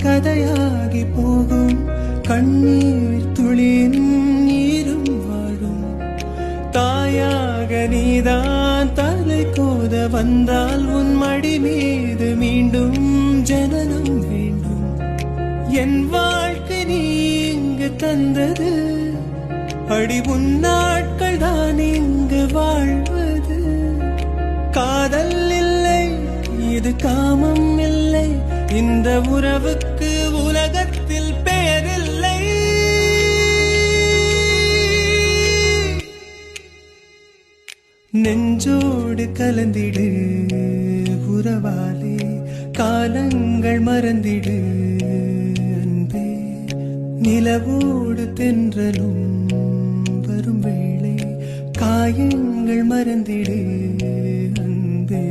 கதையாகி போகும் கண்ணீர் துளியின் நீரும் வாழும் தாயாக நீதான் தலை கோத வந்தால் உன் மடி மீது மீண்டும் ஜனனம் வேண்டும் என் வாழ்க்கை நீ இங்கு தந்தது அடி உன் நாட்கள் தான் இங்கு வாழ்வது காதல் இல்லை இது காமம் இல்லை இந்த உறவுக்கு உலகத்தில் பெயரில்லை நெஞ்சோடு கலந்திடு உறவாலே காலங்கள் மறந்திடு அன்பே நிலவோடு தென்றலும் வரும் வேளை காயங்கள் மறந்திடு அன்பே